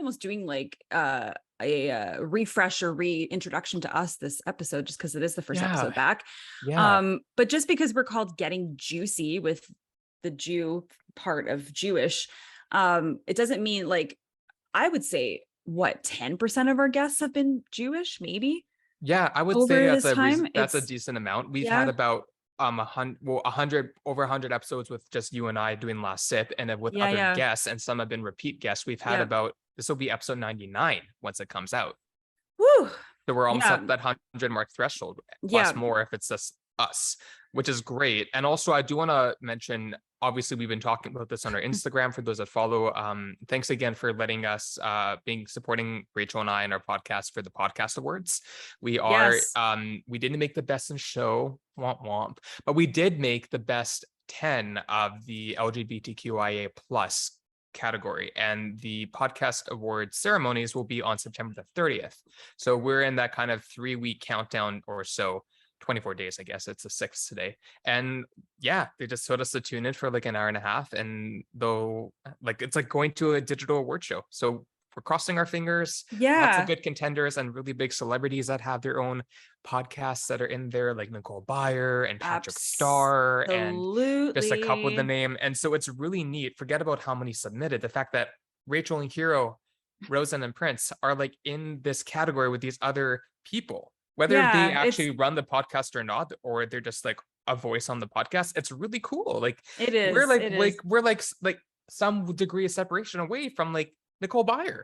almost doing like a refresh or reintroduction to us this episode, just because it is the first episode back. But just because we're called Getting Jewcy with the Jew part of Jewish, it doesn't mean, like, I would say what 10% of our guests have been Jewish, maybe. Yeah, I would say that's a decent amount. We've had about 100 over 100 episodes with just you and I doing Last Sip, and then with other guests, and some have been repeat guests. We've had about, this will be episode 99 once it comes out. Woo! So we're almost at that 100 mark threshold, plus more if it's just us, which is great. And also, I do want to mention, obviously, we've been talking about this on our Instagram for those that follow. Thanks again for letting us supporting Rachel and I in our podcast for the podcast awards. We are we didn't make the best in show, womp womp, but we did make the best 10 of the LGBTQIA plus category, and the podcast awards ceremonies will be on September the 30th. So we're in that kind of 3-week countdown or so. 24 days, I guess. It's the 6th today. And they just told us to tune in for like an hour and a half. And though, like, it's like going to a digital award show. So we're crossing our fingers. Lots of good contenders and really big celebrities that have their own podcasts that are in there, like Nicole Byer and Patrick Starr, and just a couple of the name. And so it's really neat. Forget about how many submitted. The fact that Rachel and Hiiro, Rosen and Prince are like in this category with these other people. Whether they actually run the podcast or not, or they're just like a voice on the podcast, it's really cool. Like, it is. We're like some degree of separation away from like Nicole Byer.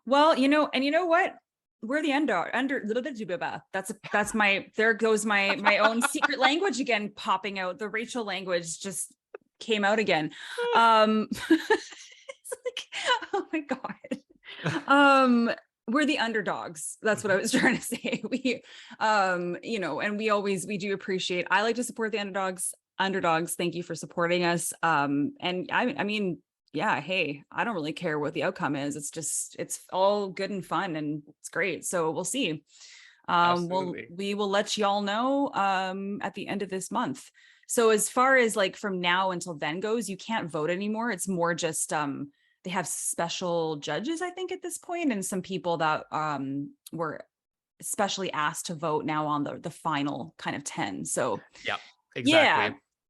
Well, you know what? We're the that's my, there goes my own secret language again, popping out. The Rachel language just came out again. It's like, oh my God. We're the underdogs. That's what I was trying to say. We, and we do appreciate, I like to support the underdogs. Thank you for supporting us. And I mean, hey, I don't really care what the outcome is. It's all good and fun and it's great. So we'll see. We will let y'all know, at the end of this month. So as far as like from now until then goes, you can't vote anymore. It's more just, they have special judges, I think, at this point, and some people that were especially asked to vote now on the final kind of 10. So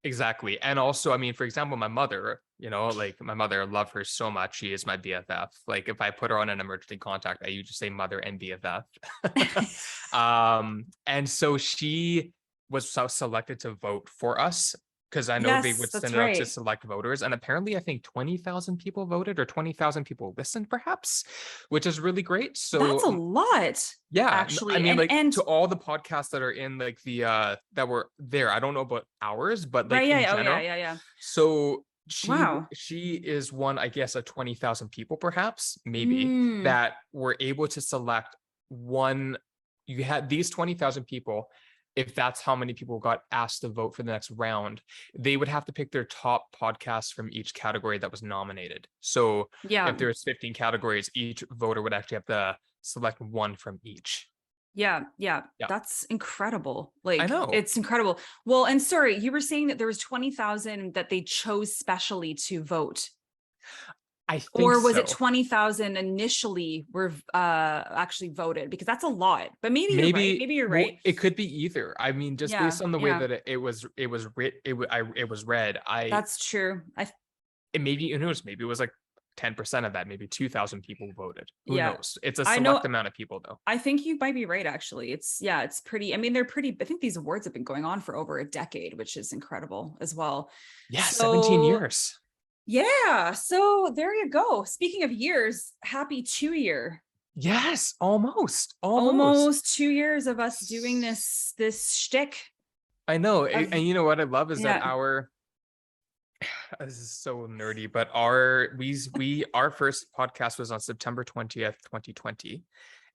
exactly. And also, I mean, for example, my mother, like my mother, I love her so much. She is my BFF. Like if I put her on an emergency contact, I usually say mother and BFF. And so she was selected to vote for us, because I know they would send it out to select voters. And apparently, I think 20,000 people voted, or 20,000 people listened, perhaps, which is really great. So that's a lot. Yeah, actually. I mean, and to all the podcasts that are in like the that were there, I don't know about ours, but like in general. So she is one, I guess, of 20,000 people, perhaps, maybe, that were able to select one. You had these 20,000 people. If that's how many people got asked to vote for the next round, they would have to pick their top podcasts from each category that was nominated. So if there's 15 categories, each voter would actually have to select one from each. Yeah. That's incredible. Like, I know. It's incredible. Well, and sorry, you were saying that there was 20,000 that they chose specially to vote. I think or was it 20,000 initially were actually voted? Because that's a lot. But maybe you're right. Maybe you're right. It could be either. I mean, just based on the way that it was read. That's true. Maybe who knows? Maybe it was like 10% of that. Maybe 2,000 people voted. Who knows? It's a select amount of people, though. I think you might be right. Actually, it's pretty. I mean, they're pretty. I think these awards have been going on for over a decade, which is incredible as well. Yeah, 17 years. Yeah, so there you go. Speaking of years, happy 2-year. Yes, almost 2 years of us doing this shtick. I know, and you know what I love is that this is so nerdy, but our first podcast was on September 20th, 2020,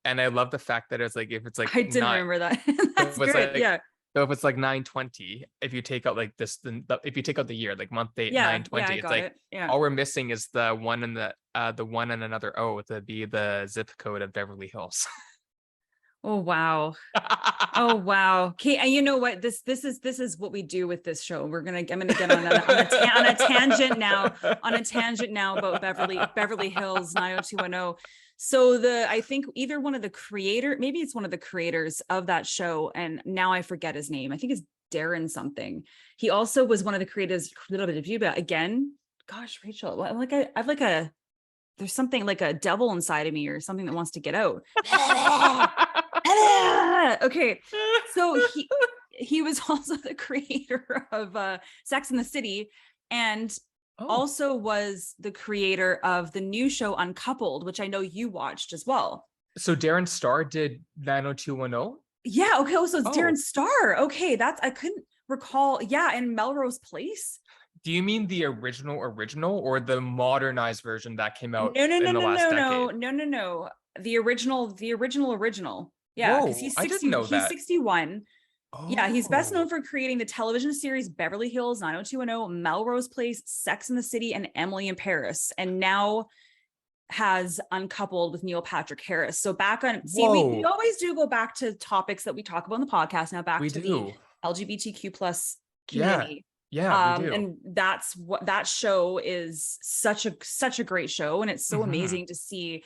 and I love the fact that it's like, if it's like, I didn't remember that. That's great. Like, so if it's like 9/20, if you take out like this, if you take out the year, like month date 9/20, it's like all we're missing is the one and the one and another O to be the zip code of Beverly Hills. Oh wow. Oh wow. Okay, and you know what? This is what we do with this show. I'm gonna get on a tangent now, about Beverly Hills 90210. So I think either one of the creator, maybe it's one of the creators of that show, and now I forget his name. I think it's Darren something. He also was one of the creators. Again, gosh, Rachel, I've like a there's something like a devil inside of me or something that wants to get out. Okay, so he was also the creator of Sex and the City, and also was the creator of the new show Uncoupled, which I know you watched as well. So Darren Star did 90210? Yeah, okay, so it's Darren Star. Okay, that's, I couldn't recall. Yeah, in Melrose Place. Do you mean the original or the modernized version that came out No. in the last decade? No. The original. Yeah, because Whoa, I didn't know that. He's 61. Yeah, he's best known Oh. for creating the television series Beverly Hills 90210, Melrose Place, Sex and the City, and Emily in Paris, and now has Uncoupled with Neil Patrick Harris. So back on, see, we always do go back to topics that we talk about in the podcast. Now back to the LGBTQ plus community. Yeah, we do. And that's what that show is, such a great show, and it's so amazing to see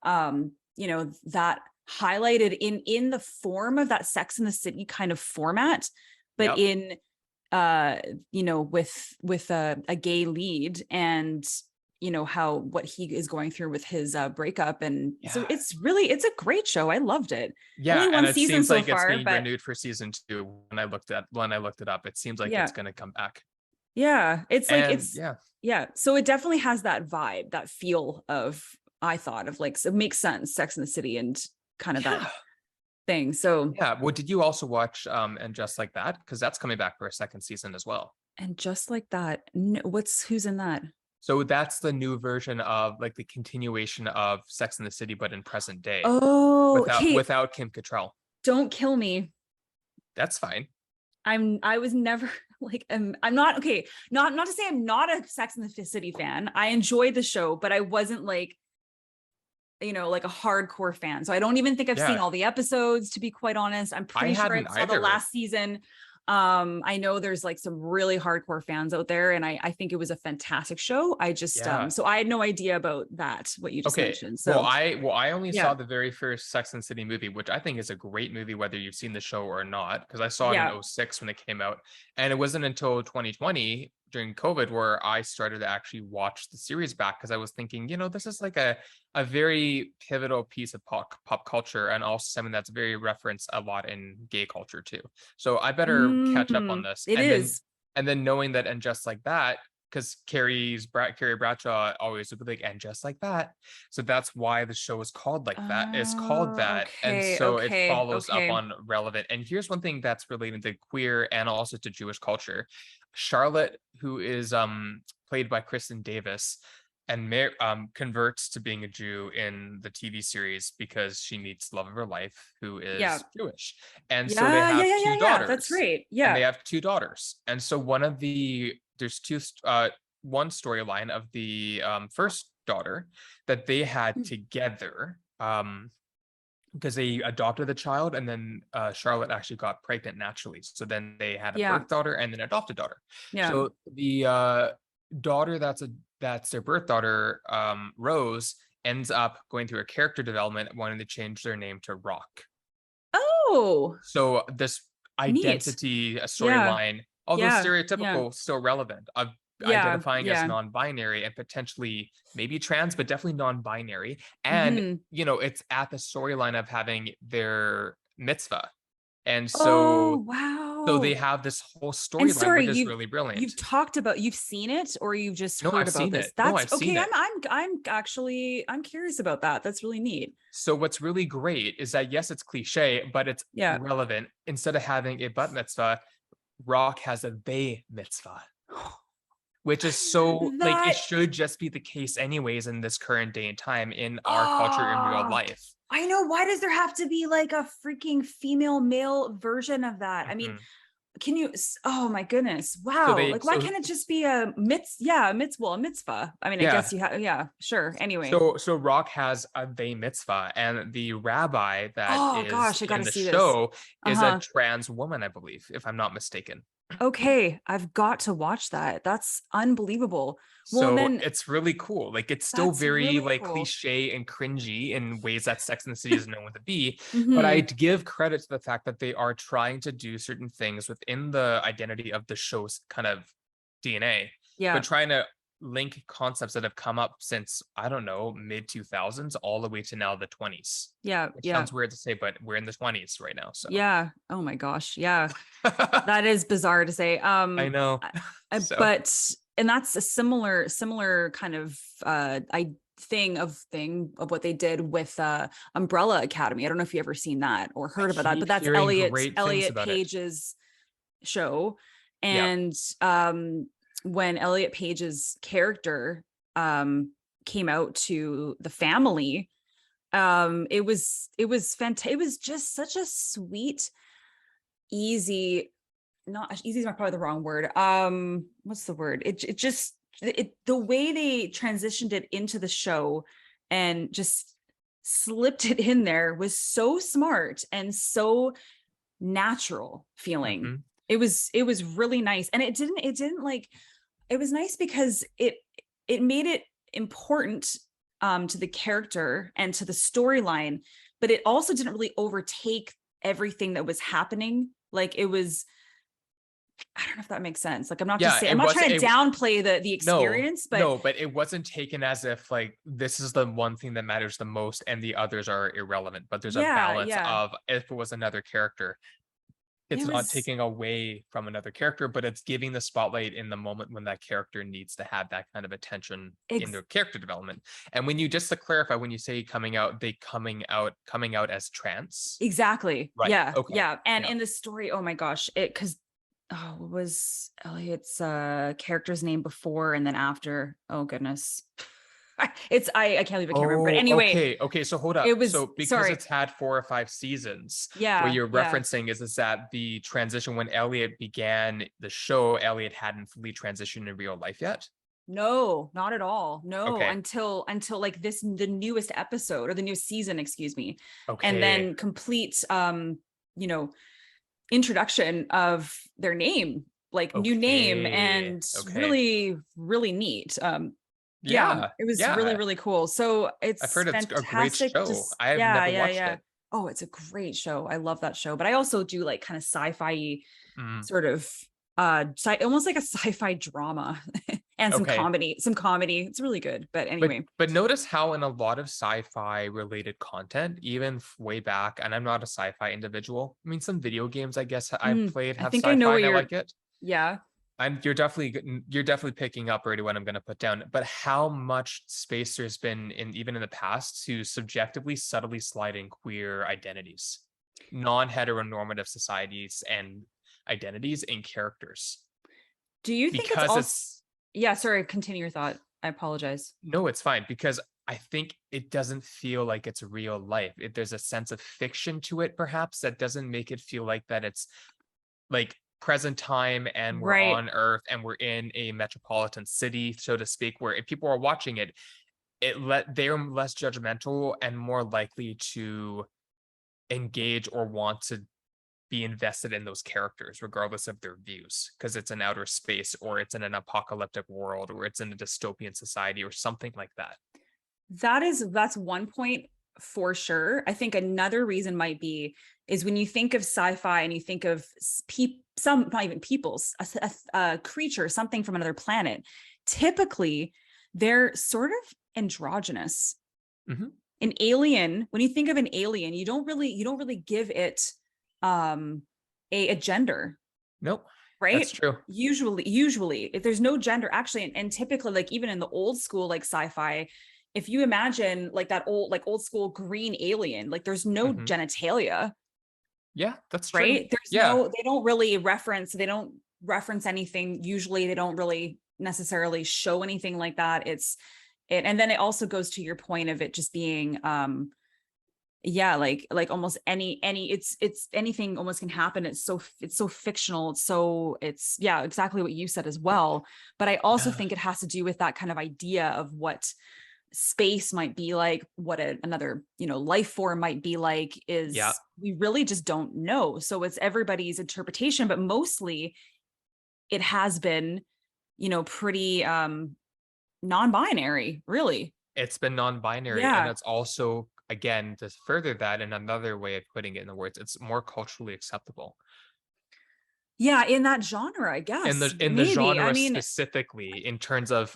you know, that highlighted in the form of that Sex and the City kind of format, but in you know, with a gay lead, and you know how what he is going through with his breakup, and so it's a great show. I loved it. Yeah, only and one it seems so like far, it's being but renewed for season 2. When I looked it up, it seems like it's going to come back. Yeah, it's like, and, it's so it definitely has that vibe, that feel of, I thought of like, so it makes sense, Sex and the City and kind of that thing. So yeah, well, did you also watch And Just Like That? Because that's coming back for a second season as well. And Just Like That, no, who's in that? So that's the new version of like the continuation of Sex and the City, but in present day. Oh, without Kim Cattrall. Don't kill me. That's fine. I was never like, I'm not okay. Not to say I'm not a Sex and the City fan. I enjoyed the show, but I wasn't like, you know, like a hardcore fan. So I don't even think I've seen all the episodes, to be quite honest. I'm pretty sure I saw the last season. I know there's like some really hardcore fans out there, and I think it was a fantastic show. I just so I had no idea about that, what you just mentioned. So I only saw the very first Sex and the City movie, which I think is a great movie, whether you've seen the show or not, because I saw it in 2006 when it came out, and it wasn't until 2020 during COVID where I started to actually watch the series back, because I was thinking, you know, this is like a very pivotal piece of pop culture, and also something that's very referenced a lot in gay culture too. So I better catch up on this. And then knowing that, and Just Like That, because Carrie Bradshaw always would be like, and just like that. So that's why the show is called like that. It's called that. And so it follows up on relevant. And here's one thing that's related to queer and also to Jewish culture. Charlotte, who is played by Kristen Davis, and converts to being a Jew in the TV series because she meets the love of her life, who is Jewish. And so they have two daughters. That's right. Yeah. And they have two daughters. And so there's one storyline of the first daughter that they had together, because they adopted the child, and then Charlotte actually got pregnant naturally. So then they had a birth daughter and an adopted daughter. Yeah. So the daughter that's their birth daughter, Rose, ends up going through a character development, wanting to change their name to Rock. Oh. So this identity storyline, although stereotypical, still relevant, of identifying as non-binary and potentially maybe trans, but definitely non-binary. And you know, it's at the storyline of having their mitzvah. And so so they have this whole storyline, which is really brilliant. You've seen it, or you've just heard about this? That's okay. I'm curious about that. That's really neat. So what's really great is that, yes, it's cliche, but it's relevant. Instead of having a bat mitzvah, Rock has a bay mitzvah, which is so like, it should just be the case anyways in this current day and time in our culture, in real life. I know. Why does there have to be like a freaking female male version of that? I mean, Can you, oh my goodness. So Wow. they, Like, why so can't it just be a yeah, a mitzvah, a mitzvah? I mean, I yeah. guess you have, yeah, sure. Anyway. So Rock has a Bay Mitzvah, and the rabbi that Oh is gosh, I got in to the see this. show is a Uh-huh. trans woman, I believe, if I'm not mistaken. Okay, I've got to watch that. That's unbelievable. Well, and So then it's really cool. Like it's still that's very really like cool. cliche and cringy in ways that Sex and the City is known to be. But I Hmm. give credit to the fact that they are trying to do certain things within the identity of the show's kind of DNA, but Yeah, trying to link concepts that have come up since, I don't know, mid 2000s all the way to now the 20s. yeah, Which yeah, sounds weird to say, but we're in the 20s right now. So yeah. Oh my gosh. Yeah. That is bizarre to say. I know. So But and that's a similar kind of thing of what they did with Umbrella Academy. I don't know if you ever seen that or I heard about that, but keep that's hearing great things Elliot about it. Page's show. Yeah. And when Elliot Page's character came out to the family, it was fantastic. It was just such a sweet, easy, not easy is probably the wrong word. What's the word? It just the way they transitioned it into the show and just slipped it in there was so smart and so natural feeling. Mhm. It was really nice. And it didn't like, it was nice because it made it important to the character and to the storyline, but it also didn't really overtake everything that was happening. Like it was, I don't know if that makes sense. Like Yeah, I'm it not wasn't trying to it downplay the no, experience, but no, but it wasn't taken as if like this is the one thing that matters the most and the others are irrelevant. But there's a yeah, balance yeah. of if it was another character, it's It not was taking away from another character, but it's giving the spotlight in the moment when that character needs to have that kind of attention in ex- their character development. And when you just to clarify, when you say coming out, they coming out as trans. exactly. Right. Yeah, Okay. yeah. And Yeah. in the story, oh my gosh, it because oh, what was Elliot's character's name before and then after? Oh goodness. I can't believe I can't remember. But Oh, anyway, okay. Okay. So hold up. it was So because sorry. it's had 4 or 5 seasons, what Yeah, you're yeah. referencing is that the transition when Elliot began the show, Elliot hadn't fully transitioned in real life yet. No, not at all. No, Okay. until like this the newest episode or the new season, excuse me. And Okay. then complete you know, introduction of their name, like new name, Okay. and Okay. really, really neat. Yeah, Yeah. it was really, Yeah. really cool. So I've it's heard it's a great fantastic. show. Just I have yeah, never yeah, watched yeah. it. Oh, it's a great show. I love that show. But I also do like kind of sci-fi Mm, sort of almost like a sci-fi drama and okay. some comedy. It's really good. But But anyway, but notice how in a lot of sci-fi related content, even way back, and I'm not a sci-fi individual. I mean, some video games I guess I've played I have think I know sci-fi what and I you're, like it. yeah. And you're definitely picking up already what I'm going to put down. But how much space there's been in even in the past to subjectively, subtly slide in queer identities, non-heteronormative societies and identities and characters. Do you think it's Because also, it's yeah, sorry, continue your thought. I apologize. no, it's fine because I think it doesn't feel like it's real life. There's a sense of fiction to it, perhaps, that doesn't make it feel like that it's like present time and we're Right. on Earth and we're in a metropolitan city, so to speak, where if people are watching it, they're less judgmental and more likely to engage or want to be invested in those characters, regardless of their views, because it's in outer space or it's in an apocalyptic world or it's in a dystopian society or something like that. That's one point for sure. I think another reason might be is when you think of sci-fi and you think of some not even people's a creature, something from another planet. Typically, they're sort of androgynous. Mhm. An alien, when you think of an alien, you don't really give it a gender, Nope, that's right? true. Usually if there's no gender actually, and typically like even in the old school like sci-fi, if you imagine like that old school green alien, like there's no Mhm. genitalia, Yeah, that's true. right? There's Yeah. no, they don't reference anything. Usually they don't really necessarily show anything like that. And then it also goes to your point of it just being Yeah, like almost any it's anything almost can happen. It's so fictional. It's yeah, exactly what you said as well. But I also Yeah. think it has to do with that kind of idea of what space might be like, what another, life form might be like, Yeah. is we really just don't know. So it's everybody's interpretation, but mostly it has been, pretty non-binary, really. It's been non-binary, and Yeah. it's also, again, to further that in another way of putting it in the words, it's more culturally acceptable Yeah, in that genre, I in guess. the Maybe. I genre mean, specifically, in terms of,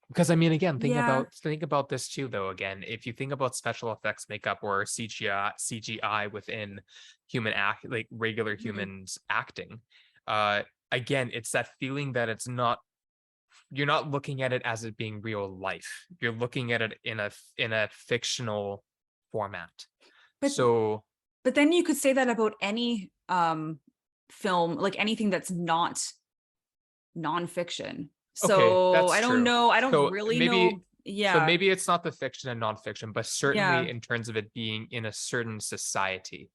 because I mean, again, yeah. think about this too, though. Again, if you think about special effects makeup or CGI within human act, like regular Mhm. humans acting, uh, again, it's that feeling that it's not, you're not looking at it as it being real life. You're looking at it in a fictional format. But So but then you could say that about any film, like anything that's not nonfiction. okay, So that's I don't true. know. I don't So really maybe know. Yeah. it's not the fiction and nonfiction, but Yeah. certainly in terms of it being in a certain society,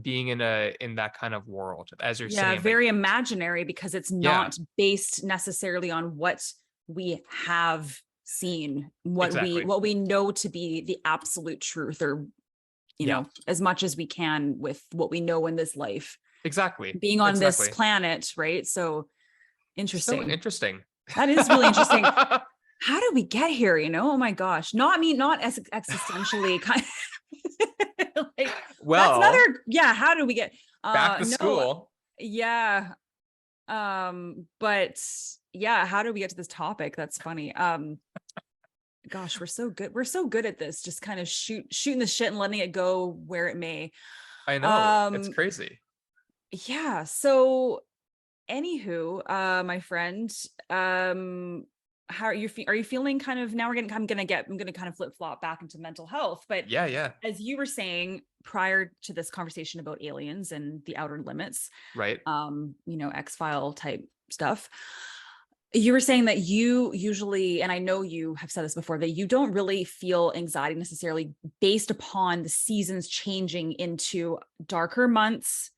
being in that kind of world, as you're Yeah. saying, like, Very imaginary because it's yeah, not based necessarily on what we have seen, exactly. what we know to be the absolute truth, or Yeah, as much as we can with what we know in this life, exactly. being on this Exactly. planet, right? So So interesting. interesting. That is really interesting. How did we get here? Oh my gosh. Not me, not as existentially kind of like that's Well, another, yeah, how did we get back to no, school. yeah. But yeah, how did we get to this topic? That's funny. Gosh, we're so good. We're so good at this, just kind of shooting the shit and letting it go where it may. I know, it's Um, crazy. yeah. So anywho, my friend, how are you are you feeling? Kind of, now I'm gonna kind of flip flop back into mental health, but Yeah, yeah. as you were saying prior to this conversation about aliens and the outer limits, Right. X-File type stuff, you were saying that you usually, and I know you have said this before, that you don't really feel anxiety necessarily based upon the seasons changing into darker months.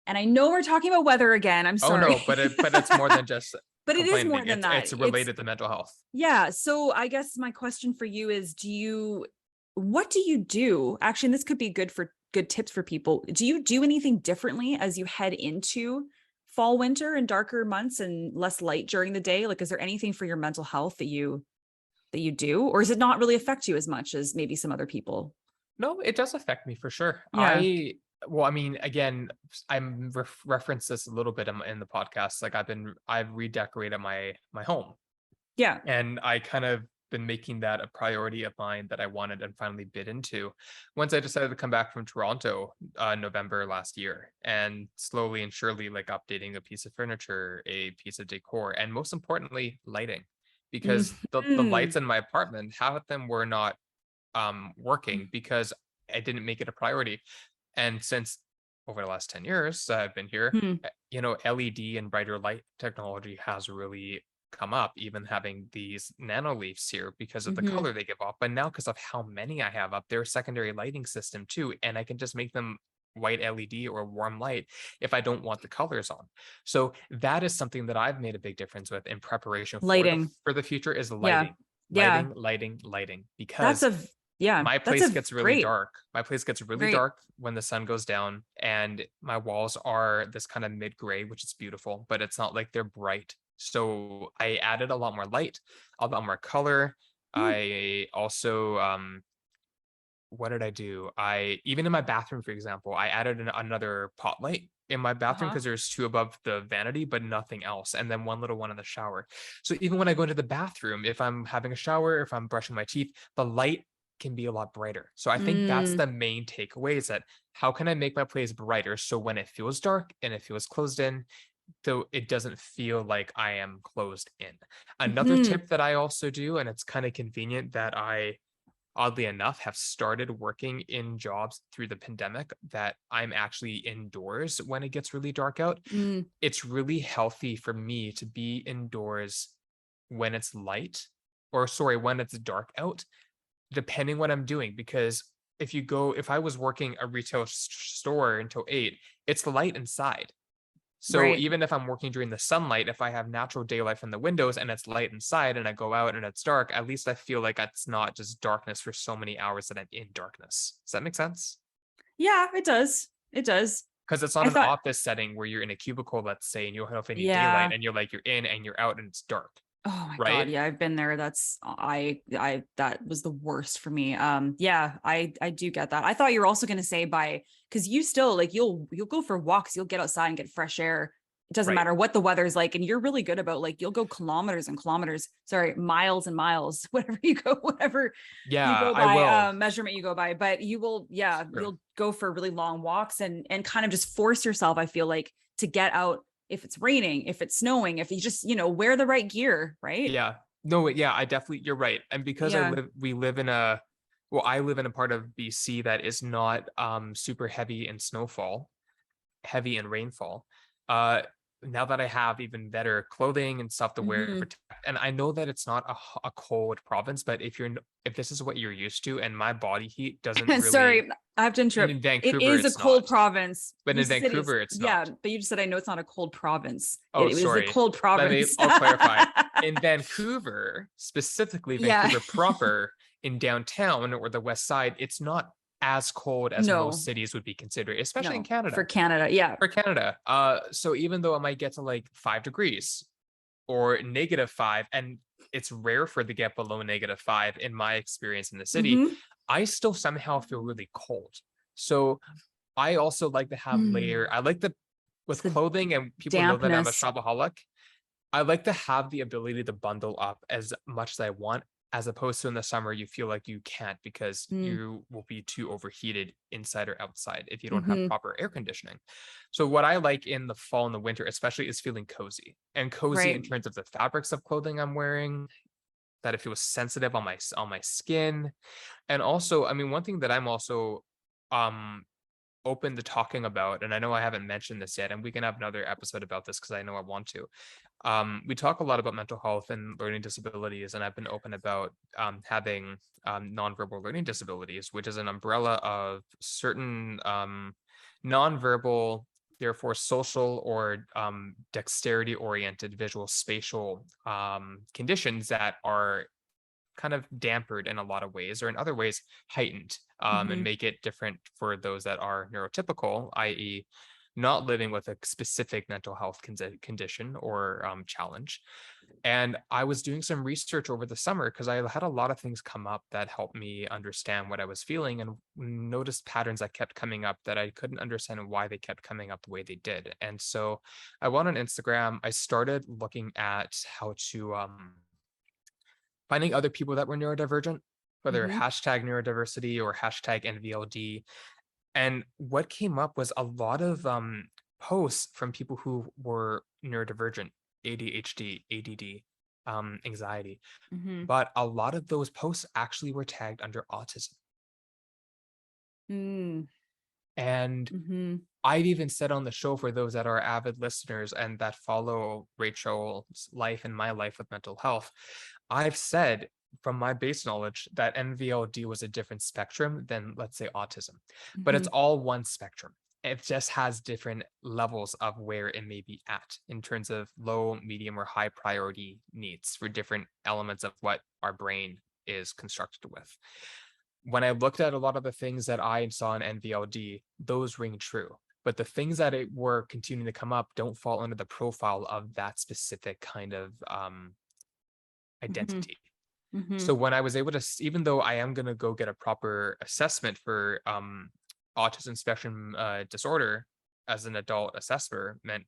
And I know we're talking about weather again. I'm Oh sorry. no, but it's more than just But it is more complaining. than that. It's It's, related to mental health. yeah. So I guess my question for you is, what do you do? Actually, and this could be good tips for people. Do you do anything differently as you head into fall, winter, and darker months and less light during the day? Like, is there anything for your mental health that you do, or does it not really affect you as much as maybe some other people? No, it does affect me for sure. Yeah. Well, I mean, again, I'm referenced this a little bit in the podcast. Like, I've redecorated my home, Yeah. and I kind of been making that a priority of mine that I wanted and finally bit into once I decided to come back from Toronto, November last year, and slowly and surely, like, updating a piece of furniture, a piece of decor, and most importantly, lighting, because the Mhm. lights in my apartment, half of them were not working because I didn't make it a priority. And since over the last 10 years I've been here, Mhm. LED and brighter light technology has really come up, even having these nano leaves here because of the Mhm. color they give off. But now, because of how many I have up, there's secondary lighting system too, and I can just make them white LED or warm light if I don't want the colors on. So that is something that I've made a big difference with in preparation for Lighting. the future, is Yeah. lighting. Yeah. Lighting, That's because a yeah, my that's place a gets really great, dark. My place gets really great. dark when the sun goes down, and my walls are this kind of mid-gray, which is beautiful, but it's not like they're bright. So I added a lot more light, a lot more color. Mm. I also what did I do? I even in my bathroom, for example, I added another pot light in my bathroom Uh-huh. because there's two above the vanity, but nothing else, and then one little one in the shower. So even when I go into the bathroom, if I'm having a shower, if I'm brushing my teeth, the light can be a lot brighter. So I think that's Mm. the main takeaway, is that how can I make my place brighter so when it feels dark and it feels closed in, so it doesn't feel like I am closed in. Another Mhm. tip that I also do, and it's kind of convenient, that I oddly enough have started working in jobs through the pandemic, that I'm actually indoors when it gets really dark out. Mm. It's really healthy for me to be indoors when it's light, or sorry, when it's dark out, depending what I'm doing, because if I was working a retail store until 8, it's light inside. So Right. even if I'm working during the sunlight, if I have natural daylight from the windows and it's light inside and I go out and it's dark, at least I feel like it's not just darkness for so many hours that I'm in darkness. Does that make sense? Yeah, it does. It does. Because it's not I an thought, office setting where you're in a cubicle, let's say, and you don't have any daylight yeah. and you're in and you're out and it's dark, Oh my God. right? Yeah, I've been there. That's that was the worst for me. Yeah, I do get that. I thought you were also going to say because you still like you'll go for walks, you'll get outside and get fresh air. It doesn't Right. matter what the weather's like, and you're really good about like you'll go kilometers and kilometers, sorry, miles and miles, whatever you Yeah, go I by, will. measurement you go by. But you will, yeah, True. you'll go for really long walks and kind of just force yourself, I feel like, to get out if it's raining, if it's snowing, if you just, wear the right gear, right? Yeah. No, yeah, I definitely, you're right. And because Yeah. we live in a, well, I live in a part of BC that is not super heavy in snowfall, heavy in rainfall. Uh, Now that I have even better clothing and stuff to wear to Hmm. protect, and I know that it's not a cold province, but if this is what you're used to, and my body heat doesn't really, Sorry, I have to and interrupt. in It Vancouver, is a it's cold not. province. But You in said Vancouver, it's yeah, not. but you just said I know it's not a cold province. Oh, It is a sorry. cold province. I'll clarify. In Vancouver, specifically Yeah. Vancouver proper, in downtown or the west side, it's not as cold as most No, cities would be considered, especially in no, for Canada. Canada. Yeah. For Canada. So even though it might get to like 5 degrees or -5, and it's rare for it to get below -5 in my experience in the city, Hmm. I still somehow feel really cold. So I also like to have layer. I like the It's with the clothing, and people know that I'm a dampness. shopaholic. I like to have the ability to bundle up as much as I want, as opposed to in the summer, you feel like you can't because Mm-hmm. you will be too overheated inside or outside if you don't have proper air conditioning. So, what I like in the fall and the winter, especially, is feeling cozy, and cozy in Right. terms of the fabrics of clothing I'm wearing, that it feels sensitive on my skin. And also, I mean, one thing that I'm also um open to talking about, and I know I haven't mentioned this yet, and we can have another episode about this because I know I want to. We talk a lot about mental health and learning disabilities, and I've been open about having nonverbal learning disabilities, which is an umbrella of certain nonverbal, therefore social or dexterity oriented visual spatial conditions that are kind of dampered in a lot of ways, or in other ways heightened, and Hmm. make it different for those that are neurotypical, i.e., not living with a specific mental health condition or challenge. And I was doing some research over the summer because I had a lot of things come up that helped me understand what I was feeling, and noticed patterns that kept coming up that I couldn't understand why they kept coming up the way they did. And so I went on Instagram. I started looking at how to finding other people that were neurodivergent, whether Hmm. hashtag neurodiversity or hashtag NVLD. And what came up was a lot of posts from people who were neurodivergent, ADHD, ADD, anxiety. Hmm. But a lot of those posts actually were tagged under autism. Mm. And Hmm. I've even said on the show, for those that are avid listeners and that follow Rachel's life and my life with mental health, I've said from my base knowledge that NVLD was a different spectrum than, let's say, autism, but Hmm. it's all one spectrum. It just has different levels of where it may be at in terms of low, medium, or high priority needs for different elements of what our brain is constructed with. When I looked at a lot of the things that I saw in NVLD, those ring true. But the things that were continuing to come up don't fall under the profile of that specific kind of Hmm. identity. Hmm. So when I was able to, even though I am going to go get a proper assessment for autism spectrum disorder as an adult assessment,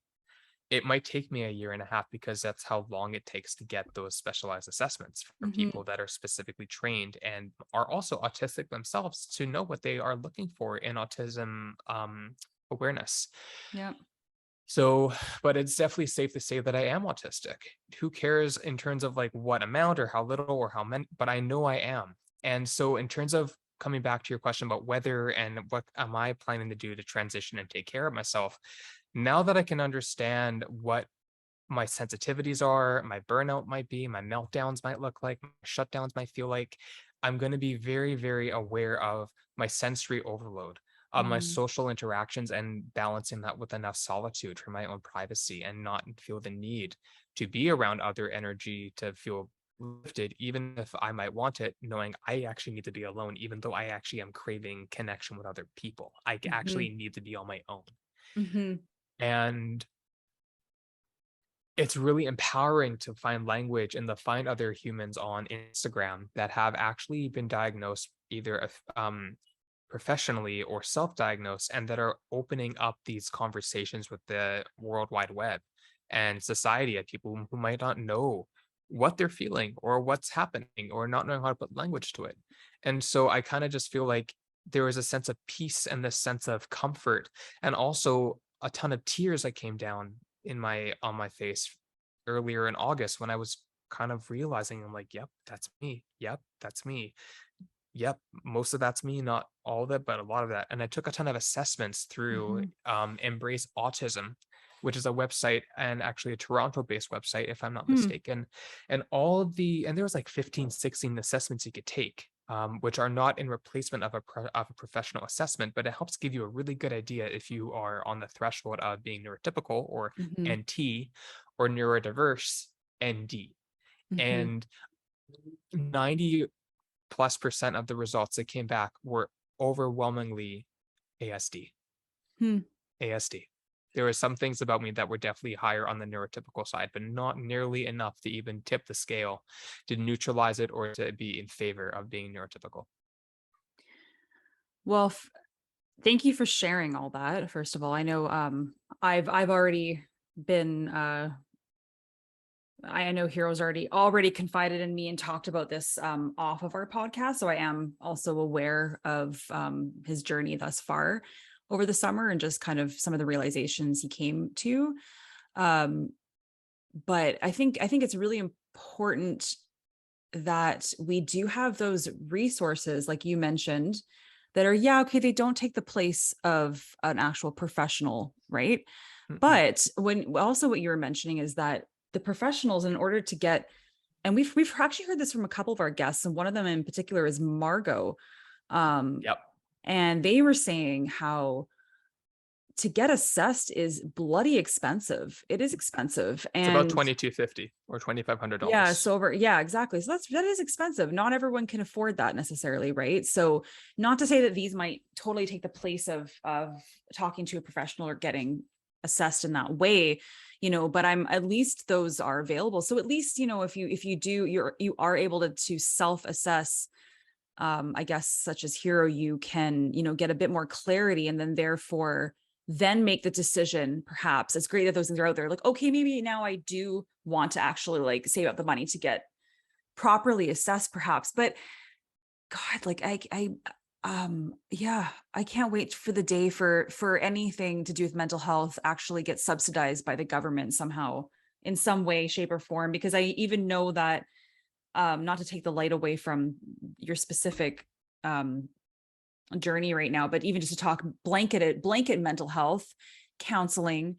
it might take me a year and a half because that's how long it takes to get those specialized assessments from Hmm. people that are specifically trained and are also autistic themselves to know what they are looking for in autism awareness. Yeah. So, but it's definitely safe to say that I am autistic. Who cares in terms of like what amount or how little or how many, but I know I am. And so, in terms of coming back to your question about whether and what am I planning to do to transition and take care of myself, now that I can understand what my sensitivities are, my burnout might be, my meltdowns might look like, my shutdowns might feel like, I'm going to be very, very aware of my sensory overload, of my Mm, social interactions, and balancing that with enough solitude for my own privacy, and not feel the need to be around other energy to feel lifted, even if I might want it, knowing I actually need to be alone, even though I actually am craving connection with other people. I mhm, actually need to be on my own. mhm, And it's really empowering to find language and to find other humans on Instagram that have actually been diagnosed either professionally or self-diagnosed, and that are opening up these conversations with the World Wide Web and society of people who might not know what they're feeling or what's happening, or not knowing how to put language to it. And so I kind of just feel like there is a sense of peace and this sense of comfort, and also a ton of tears that came down in my on my face earlier in August, when I was kind of realizing, I'm like, yep, that's me. Yep, that's me. Yep, most of that's me, not all of it, but a lot of that. And I took a ton of assessments through mhm, Embrace Autism, which is a website, and actually a Toronto-based website, if I'm not hmm, mistaken. And all of the and there was like 15, 16 assessments you could take, which are not in replacement of of a professional assessment, but it helps give you a really good idea if you are on the threshold of being neurotypical, or mhm, NT, or neurodiverse, ND. mhm, And 90+% of the results that came back were overwhelmingly ASD. hmm. ASD. There were some things about me that were definitely higher on the neurotypical side, but not nearly enough to even tip the scale to neutralize it or to be in favor of being neurotypical. Well, thank you for sharing all that. First of all, I know I've already been I know Hero's already confided in me and talked about this off of our podcast. So I am also aware of his journey thus far over the summer, and just kind of some of the realizations he came to. Um, but I think it's really important that we do have those resources, like you mentioned, that are, yeah, okay, they don't take the place of an actual professional, right? Mhm. But when also what you were mentioning is that the professionals, in order to get, and we've actually heard this from a couple of our guests, and one of them in particular is Margot. Um, Yep. and they were saying how to get assessed is bloody expensive. It is expensive. It's about And 2250 or yeah, $2,500. so yeah, exactly. So that is expensive. Not everyone can afford that necessarily, right? So not to say that these might totally take the place of talking to a professional or getting assessed in that way, but I'm at least those are available. So at least, if you do, you are able to self-assess. I guess such as Hero, you can, get a bit more clarity, and then therefore then make the decision. Perhaps it's great that those things are out there. Like, okay, maybe now I do want to actually like save up the money to get properly assessed, perhaps. But God, like yeah, I can't wait for the day for anything to do with mental health actually get subsidized by the government somehow, in some way, shape, or form. Because I even know that, not to take the light away from your specific um journey right now, but even just to talk blanket mental health, counseling,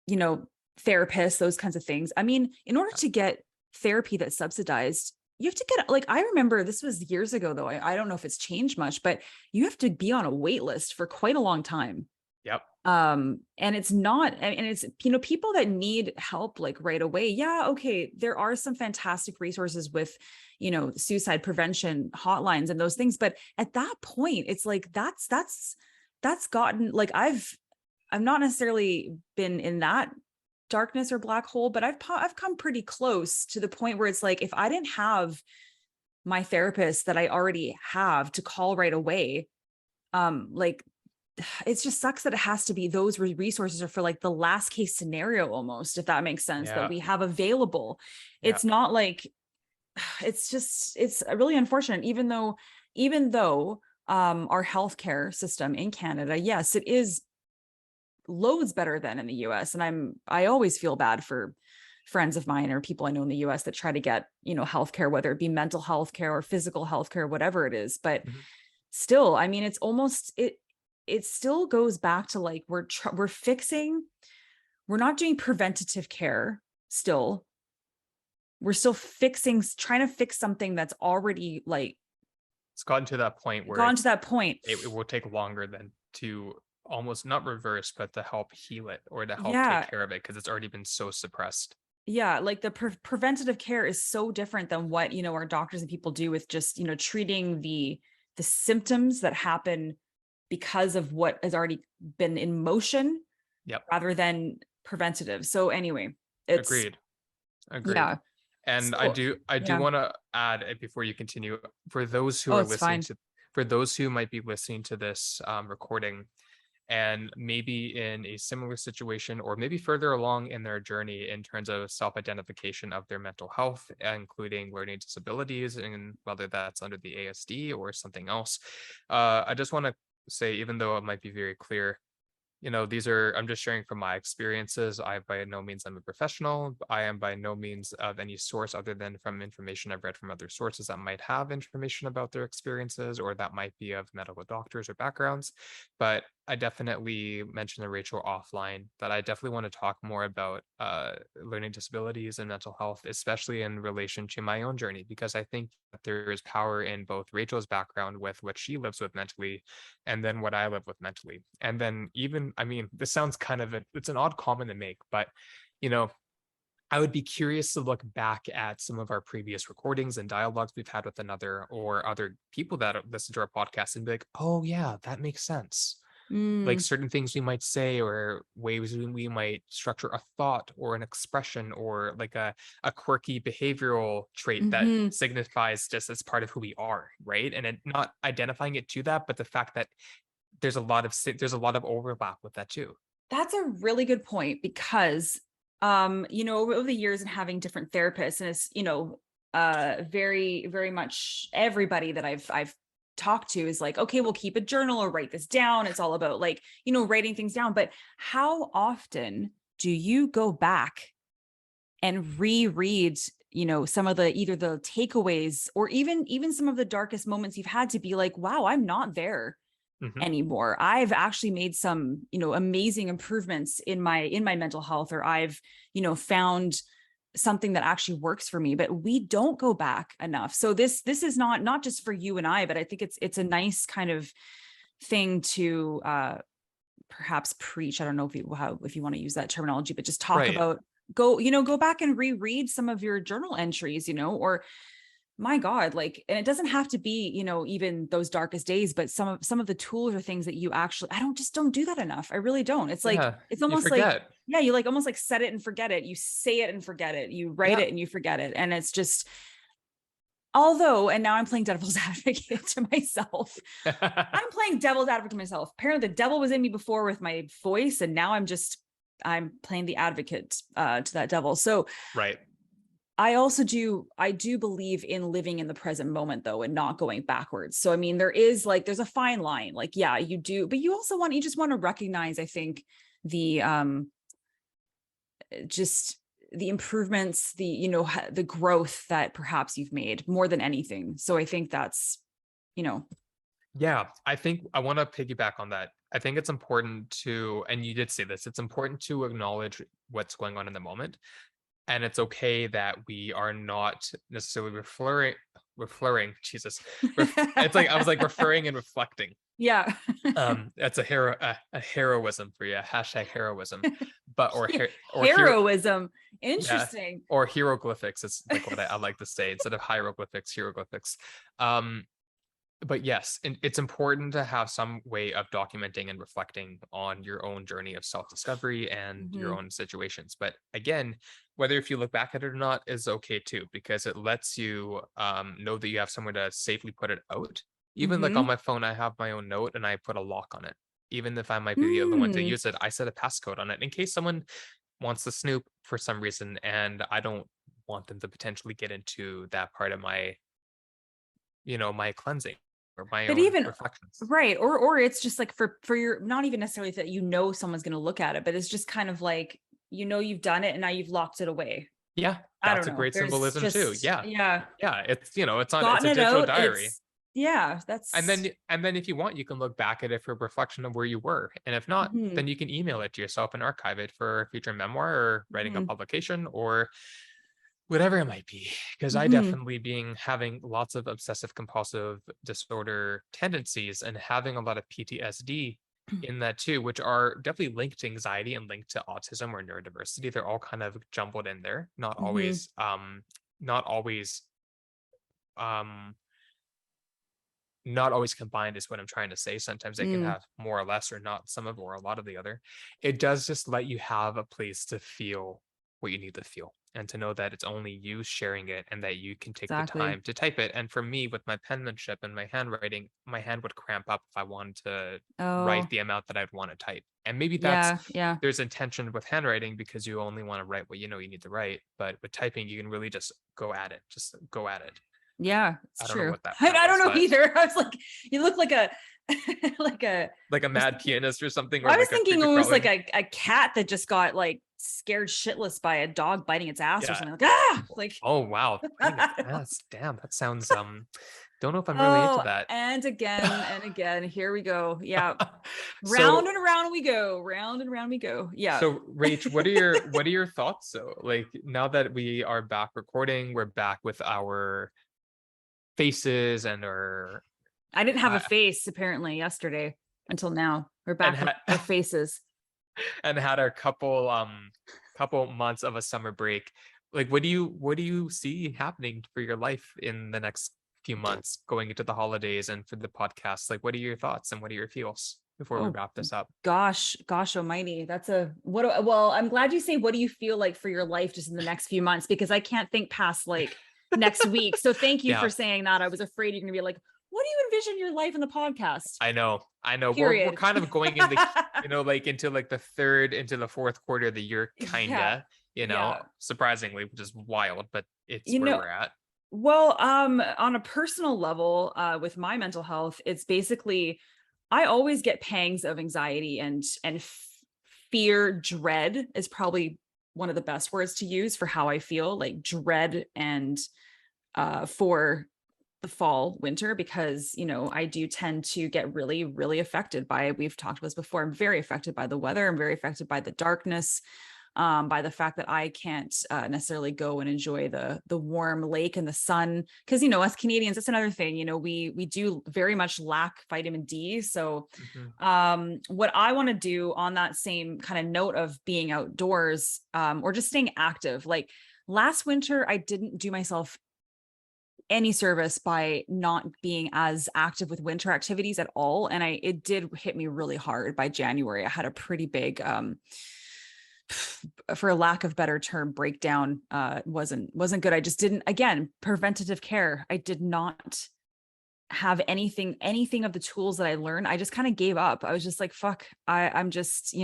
you know, therapists, those kinds of things. I mean, in order to get therapy that's subsidized, you have to get, like, I remember this was years ago though. I don't know if it's changed much, but you have to be on a wait list for quite a long time. Yep. And it's not, and it's, people that need help like right away. Yeah, okay, there are some fantastic resources with, suicide prevention hotlines and those things, but at that point it's like that's gotten, like, I've not necessarily been in that darkness or black hole, but I've come pretty close to the point where it's like, if I didn't have my therapist that I already have to call right away, like, it just sucks that it has to be, those resources are for like the last case scenario almost, if that makes sense, that Yeah. we have available. Yeah. It's not like, it's really unfortunate, even though our healthcare system in Canada, yes, it is loads better than in the US. And I always feel bad for friends of mine or people I know in the US that try to get, healthcare, whether it be mental health care or physical health care, whatever it is. But Mhm. still, I mean, it's almost, it still goes back to like, we're fixing, we're not doing preventative care still, we're still trying to fix something that's already like it's gotten to that point where gone to that point. it will take longer than to almost not reverse, but to help heal it or to help Yeah. take care of it, because it's already been so suppressed. Yeah, like the preventative care is so different than what, you know, our doctors and people do with just, you know, treating the symptoms that happen because of what has already been in motion, Yep. rather than preventative. So anyway, it's Agreed. yeah. And So, I do yeah. want to add before you continue, for those who Oh, are it's listening fine. to, for those who might be listening to this recording and maybe in a similar situation or maybe further along in their journey in terms of self-identification of their mental health, including learning disabilities, and whether that's under the ASD or something else. I just want to say, even though it might be very clear, you know, I'm just sharing from my experiences. I by no means I'm a professional. I am by no means of any source other than from information I've read from other sources that might have information about their experiences or that might be of medical doctors or backgrounds. But I definitely mentioned to Rachel offline that I definitely want to talk more about learning disabilities and mental health, especially in relation to my own journey, because I think that there is power in both Rachel's background with what she lives with mentally and then what I live with mentally. And then even, I mean, this sounds kind of, it's an odd comment to make, but, you know, I would be curious to look back at some of our previous recordings and dialogues we've had with another or other people that listen to our podcast and be like, oh yeah, that makes sense. Like certain things we might say or ways we might structure a thought or an expression or like a quirky behavioral trait that signifies just as part of who we are, right? And not identifying it to that, but the fact that there's a lot of overlap with that too. That's a really good point, because you know, over the years and having different therapists, and it's, you know, very, very much everybody that I've talked to is like, okay, we'll keep a journal or write this down. It's all about like, you know, writing things down. But how often do you go back and reread, you know, some of the either the takeaways or even some of the darkest moments you've had to be like, wow, I'm not there anymore. I've actually made some, you know, amazing improvements in my mental health, or I've, you know, found something that actually works for me. But we don't go back enough. So this is not just for you and I, but I think it's a nice kind of thing to perhaps preach. I don't know if you want to use that terminology, but just talk about, go back and reread some of your journal entries, you know, or my God, like, and it doesn't have to be, you know, even those darkest days, but some of the tools or things that you actually, I don't do that enough. I really don't. It's like, it's almost like, yeah, you like almost like set it and forget it. You say it and forget it. You write it and you forget it. And it's just, although, and now I'm playing devil's advocate to myself. I'm playing devil's advocate to myself. Apparently the devil was in me before with my voice. And now I'm playing the advocate to that devil. So I do believe in living in the present moment though, and not going backwards. So, I mean, there's a fine line, like, yeah, you do, but you just want to recognize, I think, the, just the improvements, the, you know, the growth that perhaps you've made more than anything. So I think that's, you know. Yeah, I think I want to piggyback on that. I think it's important to, and you did say this, it's important to acknowledge what's going on in the moment. And it's okay that we are not necessarily referring, Jesus. It's like, I was like referring and reflecting. Yeah. That's a heroism for you, hashtag heroism, but, or heroism. Interesting. Yeah, or hieroglyphics. It's like what I like to say instead of hieroglyphics. But yes, and it's important to have some way of documenting and reflecting on your own journey of self-discovery and your own situations. But again, whether if you look back at it or not is okay too, because it lets you know that you have somewhere to safely put it out. Even like on my phone, I have my own note and I put a lock on it. Even if I might be the only one to use it, I set a passcode on it in case someone wants to snoop for some reason and I don't want them to potentially get into that part of my, you know, my cleansing or my own reflections. Right. Or it's just like for your, not even necessarily that, you know, someone's going to look at it, but it's just kind of like, you know, you've done it and now you've locked it away. Yeah. That's a great symbolism too. Yeah. Yeah. It's, you know, it's a digital diary. That's, and then if you want, you can look back at it for a reflection of where you were. And if not, then you can email it to yourself and archive it for a future memoir or writing a publication or whatever it might be, because I Mhm. definitely having lots of obsessive compulsive disorder tendencies and having a lot of PTSD in that too, which are definitely linked to anxiety and linked to autism or neurodiversity. They're all kind of jumbled in there, Mhm. not always um not always combined is what I'm trying to say. Sometimes they can Mm. have more or less or not some of or a lot of the other. It does just let you have a place to feel what you need to feel and to know that it's only you sharing it and that you can take the Exactly. time to type it. And for me, with my penmanship and my handwriting, my hand would cramp up if I wanted to write Oh, the amount that I'd want to type. And maybe yeah, yeah. there's intention with handwriting because you only want to write what you know you need to write. But with typing, you can really just go at it, just go at it. Yeah, it's I don't know true. what that word I don't was, know but either. I was like, you look like a like like a I was mad thinking, pianist or something, or I was like a thinking creepy almost like crawling. a cat that just got like scared shitless by a dog biting its ass or Yeah. something. Like, ah, like Oh wow. Biting its I don't know. ass. Damn, that sounds don't know if I'm really into Oh, that. and again, here we go. Yeah. Round So and around we go. Round and round we go. Yeah. Rach, what are your thoughts though? Like now that we are back recording, we're back with our faces and our I didn't have a uh, face apparently yesterday until now. We're and back with our faces. and had our couple months of a summer break. Like what do you see happening for your life in the next few months going into the holidays and for the podcast? Like what are your thoughts and what are your feels before we Oh wrap this up? gosh almighty. That's a well, I'm glad you say what do you feel like for your life just in the next few months because I can't think past like next week. So thank you Yeah, for saying that. I was afraid you're going to be like, what do you envision your life in the podcast? I know. I know. We're Period. kind of going in the like into like the third into the fourth quarter of the year, Yeah. kinda, Yeah. surprisingly, which is wild, but it's You where know, we're at. well, on a personal level, with my mental health, it's basically I always get pangs of anxiety and fear, dread is probably one of the best words to use for how I feel, like dread and for the fall, winter, because, I do tend to get really, really affected by it. We've talked about this before. I'm very affected by the weather. I'm very affected by the darkness, by the fact that I can't necessarily go and enjoy the warm lake and the sun. Because us Canadians, that's another thing. We do very much lack vitamin D. So, Mhm. what I want to do on that same kind of note of being outdoors, or just staying active, like last winter, I didn't do myself any service by not being as active with winter activities at all, and it did hit me really hard by January. I had a pretty big for a lack of better term breakdown. Wasn't good. I just didn't, again, preventative care, I did not have anything of the tools that I learned. I just kind of gave up. I was just like, fuck, I'm just,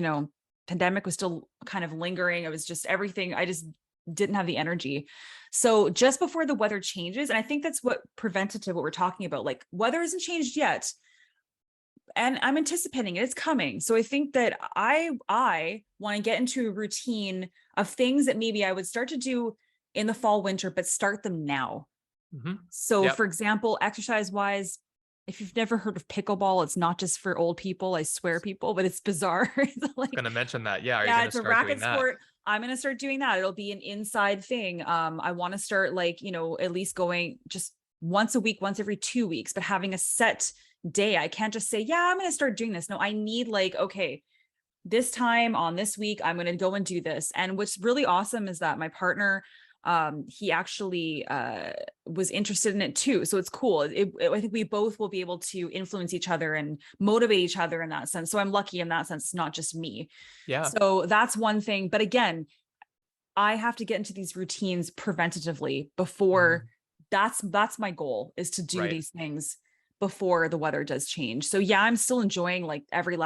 pandemic was still kind of lingering. It was just everything. I just didn't have the energy. So just before the weather changes, and I think that's what preventative, what we're talking about, like weather hasn't changed yet. And I'm anticipating it. It's coming. So I think that I want to get into a routine of things that maybe I would start to do in the fall, winter, but start them now. Mhm. So, Yep. for example, exercise wise, if you've never heard of pickleball, it's not just for old people. I swear, people, but it's bizarre. It's like, Gonna mention that. Yeah, are you yeah, gonna it's a start doing racket that? sport. I'm gonna start doing that. It'll be an inside thing. I want to start like, at least going just once a week, once every 2 weeks, but having a set day. I can't just say, yeah, I'm gonna start doing this. No, I need like, okay, this time on this week, I'm going to go and do this. And what's really awesome is that my partner, he actually was interested in it too. So it's cool. I think we both will be able to influence each other and motivate each other in that sense. So I'm lucky in that sense, not just me. Yeah. So that's one thing. But again, I have to get into these routines preventatively before. Mhm. That's my goal, is to do Right. these things before the weather does change. So yeah, I'm still enjoying like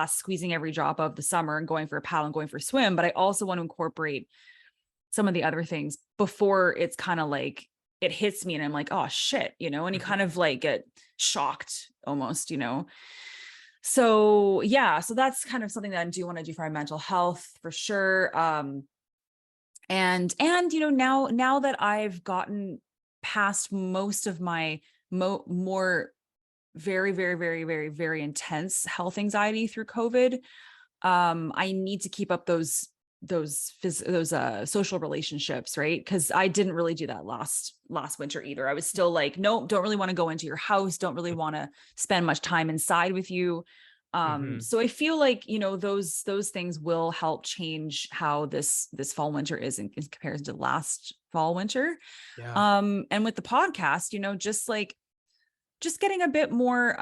squeezing every drop of the summer and going for a paddle and going for a swim, but I also want to incorporate some of the other things before it's kind of like it hits me and I'm like, oh shit, and you Mhm. kind of like get shocked almost. So yeah, so that's kind of something that I do want to do for my mental health for sure. And now that I've gotten past most of my more very, very, very, very, very intense health anxiety through COVID, I need to keep up those social relationships, right? Because I didn't really do that last winter either. I was still like, nope, don't really want to go into your house, don't really want to spend much time inside with you. So I feel like, you know, those things will help change how this fall winter is in comparison to last fall winter. Yeah. And with the podcast, you know, just getting a bit more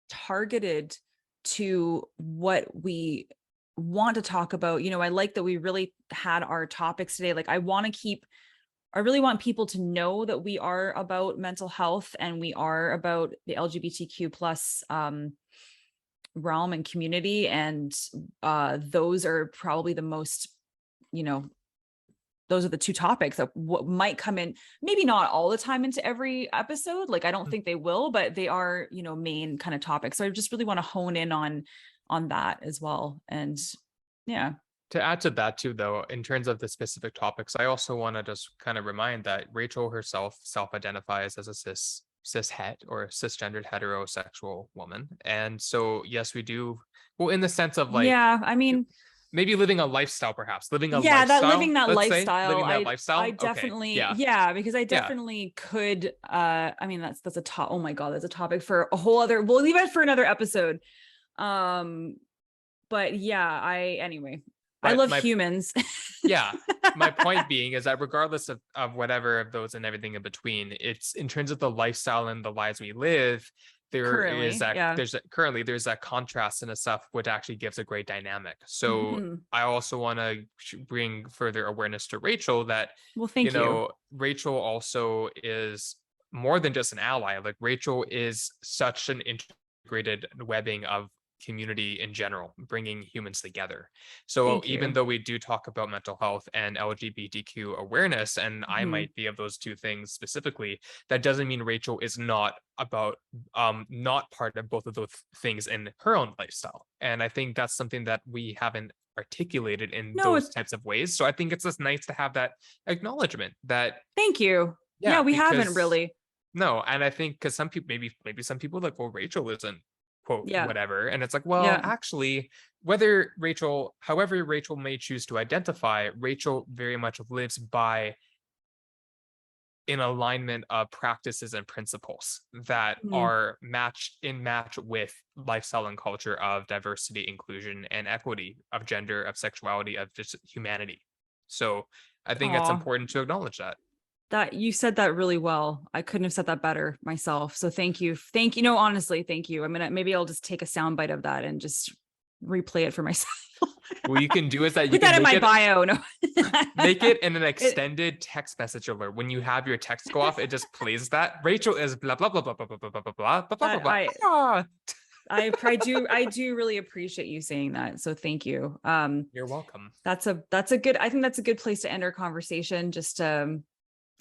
targeted to what we want to talk about. You know, I like that we really had our topics today. Like I really want people to know that we are about mental health and we are about the LGBTQ plus realm and community. And those are probably the most, you know, those are the two topics that what might come in, maybe not all the time into every episode. Like, I don't think they will, but they are, you know, main kind of topics. So I just really want to hone in on that as well. And yeah. To add to that too, though, in terms of the specific topics, I also want to just kind of remind that Rachel herself self-identifies as a cishet or cisgendered heterosexual woman. And so, yes, we do. Well, in the sense of like, yeah, I mean, maybe living a lifestyle, perhaps living a yeah, lifestyle. living that lifestyle. I Definitely, okay. yeah, because I definitely could. I mean, that's a top. Oh my God, that's a topic for a whole other. We'll leave it for another episode. But yeah, anyway. I love humans. Yeah. My point being is that regardless of whatever of those and everything in between, it's in terms of the lifestyle and the lives we live, there's that contrast and stuff, which actually gives a great dynamic. So I also want to bring further awareness to Rachel that, well, thank you. Rachel also is more than just an ally. Like Rachel is such an integrated webbing of community in general, bringing humans together. So even though we do talk about mental health and LGBTQ awareness, and I might be of those two things specifically, that doesn't mean Rachel is not about not part of both of those things in her own lifestyle. And I think that's something that we haven't articulated in those types of ways. So I think it's just nice to have that acknowledgement that thank you. Yeah, we haven't really. No, and I think because some people, maybe some people like, well, Rachel isn't quote whatever, and it's like, well, actually, however Rachel may choose to identify, Rachel very much lives by in alignment of practices and principles that are match with lifestyle and culture of diversity, inclusion, and equity, of gender, of sexuality, of just humanity. So I think it's important to acknowledge that you said that really well. I couldn't have said that better myself. So thank you. No, honestly, thank you. Maybe I'll just take a soundbite of that and just replay it for myself. What you can do is that you put can that in my bio. No, make it in an extended text message alert. When you have your text go off, it just plays that Rachel is blah blah blah blah blah blah blah blah blah blah blah blah. I do really appreciate you saying that. So thank you. You're welcome. That's a good. I think that's a good place to end our conversation. Just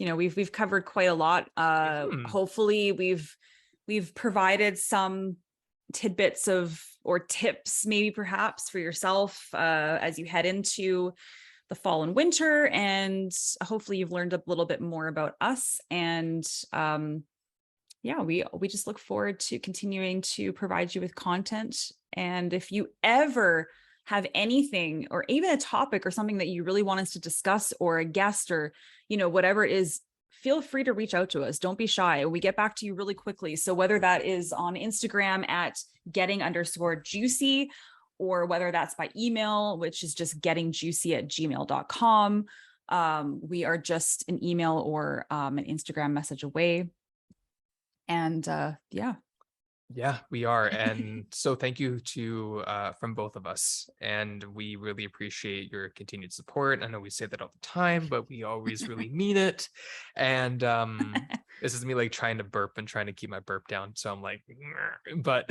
you know, we've covered quite a lot. Hopefully we've provided some tidbits or tips, maybe perhaps for yourself as you head into the fall and winter, and hopefully you've learned a little bit more about us. And yeah, we just look forward to continuing to provide you with content. And if you ever have anything or even a topic or something that you really want us to discuss, or a guest, or, you know, whatever it is, feel free to reach out to us. Don't be shy. We get back to you really quickly. So whether that is on Instagram at getting_juicy, or whether that's by email, which is just gettingjuicy@gmail.com. We are just an email or an Instagram message away. And yeah, we are. And so thank you to from both of us, and we really appreciate your continued support. I know we say that all the time, but we always really mean it. And this is me like trying to burp and trying to keep my burp down, so I'm like, but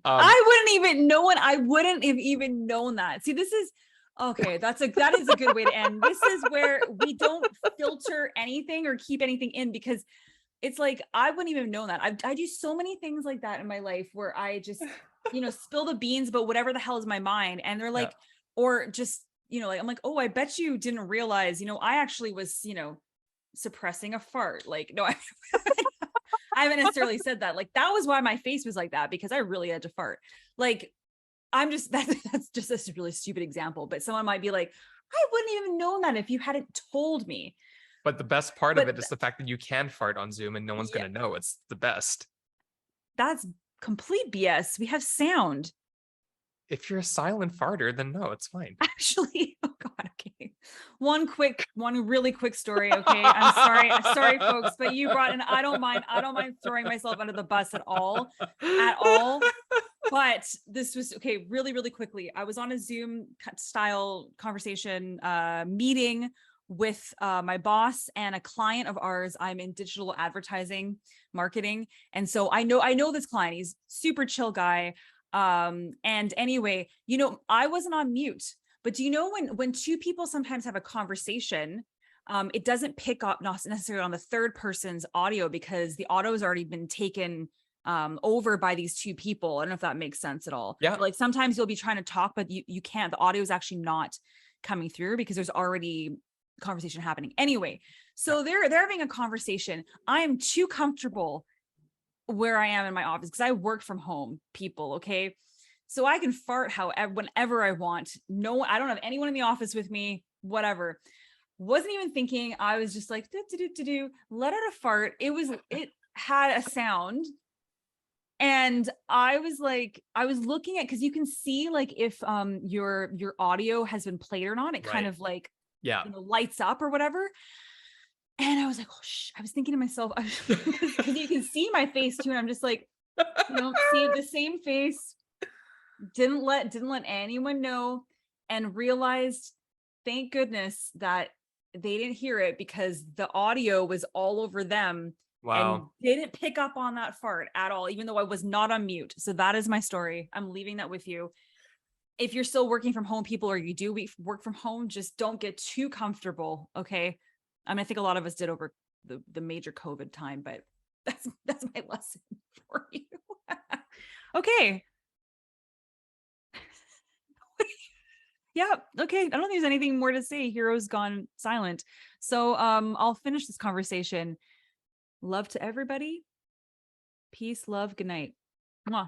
I wouldn't have even known that. See, this is okay. That is a good way to end. This is where we don't filter anything or keep anything in, because it's like, I wouldn't even know that. I do so many things like that in my life where I just, you know, spill the beans, but whatever the hell is my mind. And they're like, or just, you know, like, I'm like, oh, I bet you didn't realize, you know, I actually was, you know, suppressing a fart. Like, no, I haven't necessarily said that. Like, that was why my face was like that, because I really had to fart. Like, that's just a really stupid example, but someone might be like, I wouldn't even know that if you hadn't told me. But the best part of it is the fact that you can fart on Zoom and no one's going to know. It's the best. That's complete BS. We have sound. If you're a silent farter, then no, it's fine. Actually, oh God, okay. One really quick story. Okay. I'm sorry, folks, but you brought in, I don't mind throwing myself under the bus at all. But this was okay, really, really quickly. I was on a Zoom style conversation meeting with my boss and a client of ours. I'm in digital advertising marketing. And so I know this client, he's super chill guy. And anyway, I wasn't on mute, but do you know when two people sometimes have a conversation, it doesn't pick up not necessarily on the third person's audio because the audio has already been taken over by these two people. I don't know if that makes sense at all. Yeah. Like sometimes you'll be trying to talk, but you can't, the audio is actually not coming through because there's already conversation happening. Anyway, so they're having a conversation. I am too comfortable where I am in my office because I work from home, people. Okay. So I can fart whenever I want. No, I don't have anyone in the office with me, whatever. Wasn't even thinking. I was just like, let out a fart. It had a sound. And I was looking at, cause you can see like if your audio has been played or not, it kind of like, lights up or whatever. And I was like, oh, I was thinking to myself, because you can see my face too. And I'm just like, see the same face. Didn't let anyone know, and realized, thank goodness that they didn't hear it because the audio was all over them. Wow. And didn't pick up on that fart at all, even though I was not on mute. So that is my story. I'm leaving that with you. If you're still working from home, people, or you do work from home, just don't get too comfortable. Okay. I mean, I think a lot of us did over the major COVID time, but that's my lesson for you. Okay. Yeah. Okay. I don't think there's anything more to say. Hiiro's gone silent. So I'll finish this conversation. Love to everybody. Peace, love, good night. Mwah.